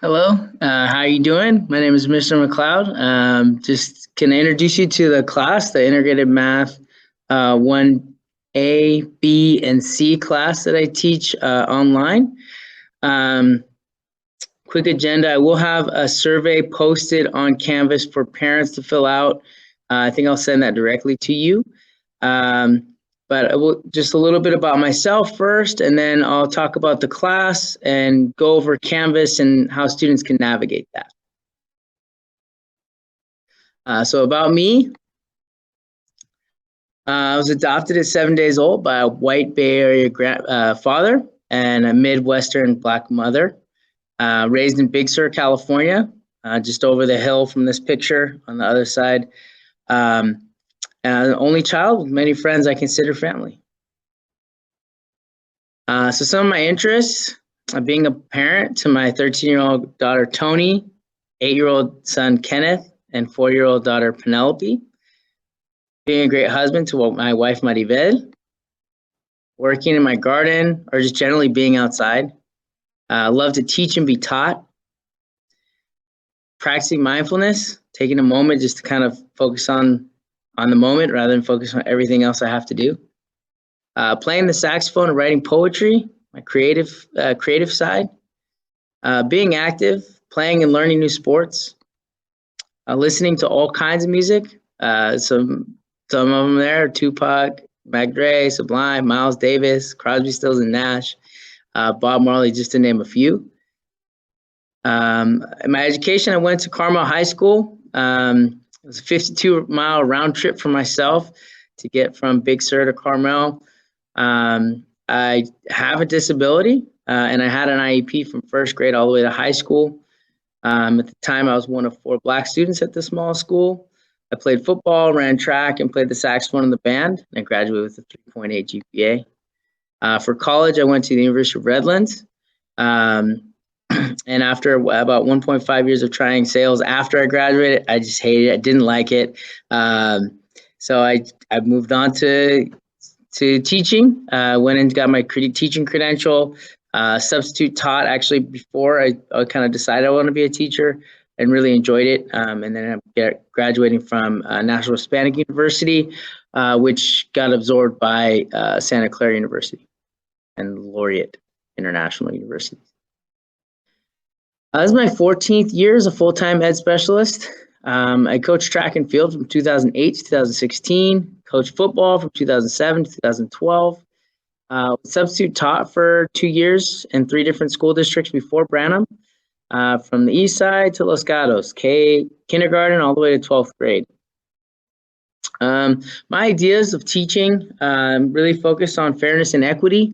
Hello, how are you doing? My name is Mr. Mcleod. Just can I introduce you to the class, the Integrated Math 1A, B, and C class that I teach online. Um, Quick agenda, I will have a survey posted on Canvas for parents to fill out. I think I'll send that directly to you. But I will just a little bit about myself first, and then I'll talk about the class and go over Canvas and how students can navigate that. So about me, I was adopted at 7 days old by a white Bay Area father and a Midwestern Black mother. Raised in Big Sur, California, just over the hill from this picture on the other side. Only child with many friends I consider family. So some of my interests, being a parent to my 13-year-old daughter, Tony, 8-year-old son, Kenneth, and 4-year-old daughter, Penelope. Being a great husband to my wife, Maribel. Working in my garden, or just generally being outside. Love to teach and be taught. Practicing mindfulness, taking a moment just to kind of focus on the moment rather than focus on everything else I have to do. Playing the saxophone and writing poetry, my creative side. Being active, playing and learning new sports. Listening to all kinds of music. Some of them there, Tupac, Mac Dre, Sublime, Miles Davis, Crosby, Stills and Nash, Bob Marley, just to name a few. In my education, I went to Carmel High School. It was a 52-mile round trip for myself to get from Big Sur to Carmel. I have a disability, and I had an IEP from first grade all the way to high school. At the time, I was one of 4 Black students at the small school. I played football, ran track, and played the saxophone in the band. And I graduated with a 3.8 GPA. For college, I went to the University of Redlands. And after about 1.5 years of trying sales after I graduated, I just hated it. I didn't like it. So I moved on to teaching. Went and got my teaching credential. Substitute taught actually before I kind of decided I want to be a teacher, and really enjoyed it. And then I'm graduating from National Hispanic University, which got absorbed by Santa Clara University and Laureate International University. This is my 14th year as a full-time ed specialist. I coached track and field from 2008 to 2016, coached football from 2007 to 2012, substitute taught for 2 years in 3 different school districts before Branham, from the east side to Los Gatos, kindergarten all the way to 12th grade. My ideas of teaching really focus on fairness and equity,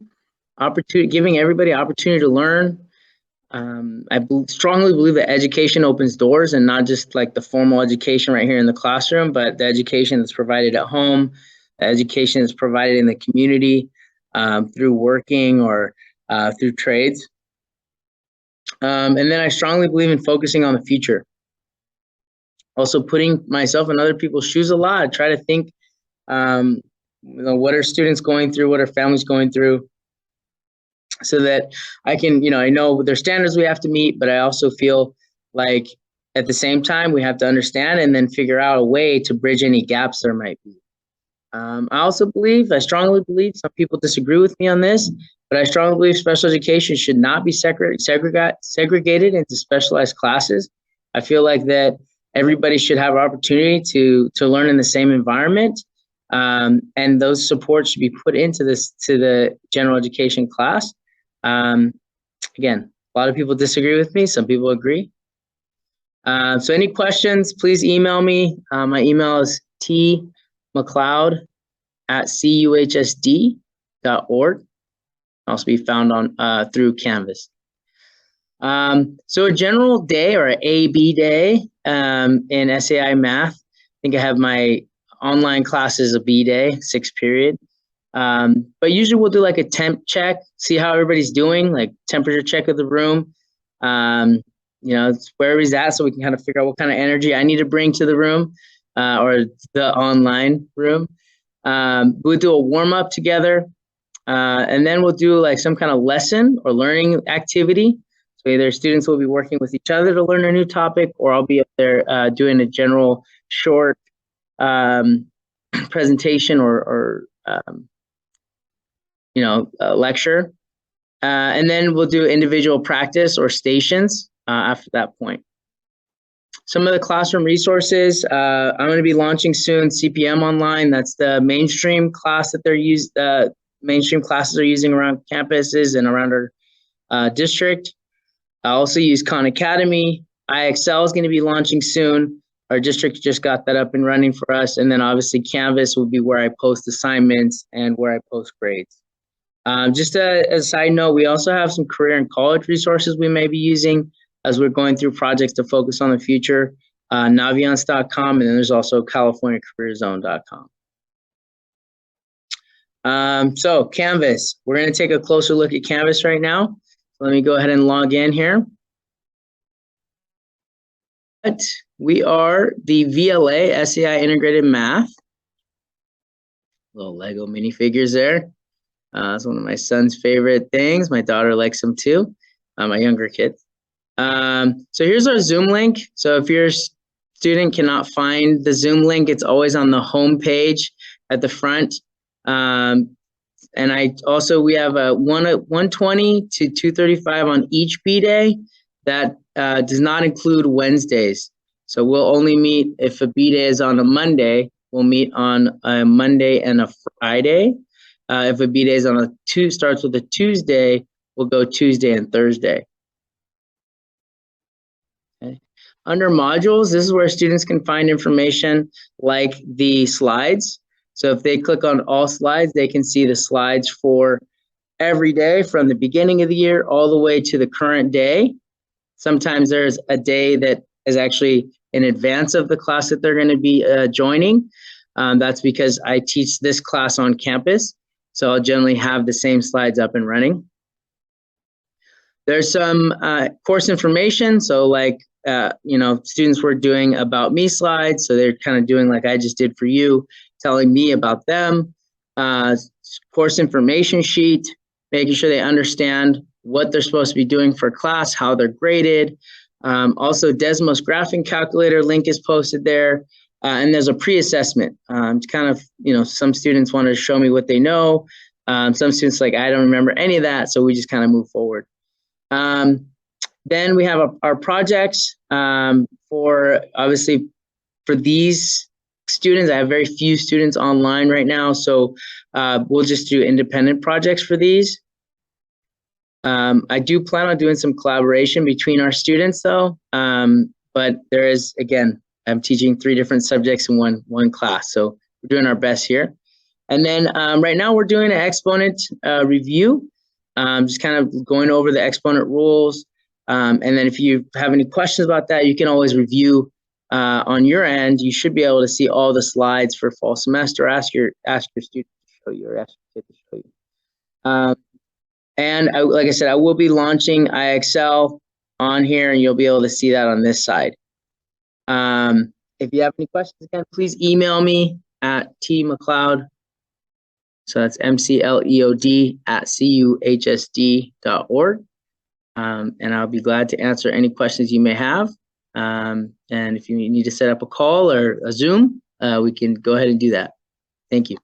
giving everybody opportunity to learn. I strongly believe that education opens doors, and not just like the formal education right here in the classroom, but the education that's provided at home, the education that's provided in the community, through working or through trades. And then I strongly believe in focusing on the future. Also putting myself in other people's shoes a lot. I try to think, what are students going through? What are families going through? So that I can, I know there's standards we have to meet, but I also feel like at the same time, we have to understand and then figure out a way to bridge any gaps there might be. I strongly believe, some people disagree with me on this, but I strongly believe special education should not be segregated into specialized classes. I feel like that everybody should have an opportunity to learn in the same environment. And those supports should be put into the general education class. Again, a lot of people disagree with me. Some people agree. So any questions, please email me. My email is tmcleod@cuhsd.org. Also be found on through Canvas. So a general day, or an AB day, in SAI Math. I think I have my online classes a B day, 6th period. But usually we'll do like a temp check, see how everybody's doing, like temperature check of the room. It's where everybody's at, so we can kind of figure out what kind of energy I need to bring to the room, or the online room. We'll do a warm up together, and then we'll do like some kind of lesson or learning activity. So either students will be working with each other to learn a new topic, or I'll be up there doing a general short presentation or lecture. And then we'll do individual practice or stations after that point. Some of the classroom resources, I'm going to be launching soon CPM Online. That's the mainstream class that mainstream classes are using around campuses and around our district. I also use Khan Academy. IXL is going to be launching soon. Our district just got that up and running for us. And then obviously Canvas will be where I post assignments and where I post grades. Just as a side note, we also have some career and college resources we may be using as we're going through projects to focus on the future. Naviance.com, and then there's also CaliforniaCareerZone.com. So Canvas, we're going to take a closer look at Canvas right now. Let me go ahead and log in here. We are the VLA SAI Integrated Math. Little Lego minifigures there. It's one of my son's favorite things. My daughter likes them too, my younger kids. So here's our Zoom link. So if your student cannot find the Zoom link, it's always on the home page at the front. And we have a 120 to 235 on each B day. That does not include Wednesdays. So we'll only meet if a B day is on a Monday, we'll meet on a Monday and a Friday. If a B day is on starts with a Tuesday, we'll go Tuesday and Thursday. Okay. Under modules, this is where students can find information like the slides. So if they click on all slides, they can see the slides for every day from the beginning of the year all the way to the current day. Sometimes there's a day that is actually in advance of the class that they're going to be joining. That's because I teach this class on campus. So I'll generally have the same slides up and running. There's some course information. So like, students were doing about me slides. So they're kind of doing like I just did for you, telling me about them. Course information sheet, making sure they understand what they're supposed to be doing for class, how they're graded. Also, Desmos graphing calculator link is posted there. And there's a pre-assessment. It's kind of, some students wanted to show me what they know. Some students like, I don't remember any of that. So we just kind of move forward. Then we have our projects for these students. I have very few students online right now. So we'll just do independent projects for these. I do plan on doing some collaboration between our students though. But there is, again, I'm teaching 3 different subjects in one class. So we're doing our best here. And then right now we're doing an exponent review, just kind of going over the exponent rules. And then if you have any questions about that, you can always review on your end. You should be able to see all the slides for fall semester. Ask your student to show you or ask your kid to show you. And like I said, I will be launching IXL on here, and you'll be able to see that on this side. If you have any questions, again, please email me at tmcleod. So that's MCLEOD @CUHSD.org. And I'll be glad to answer any questions you may have. And if you need to set up a call or a Zoom, we can go ahead and do that. Thank you.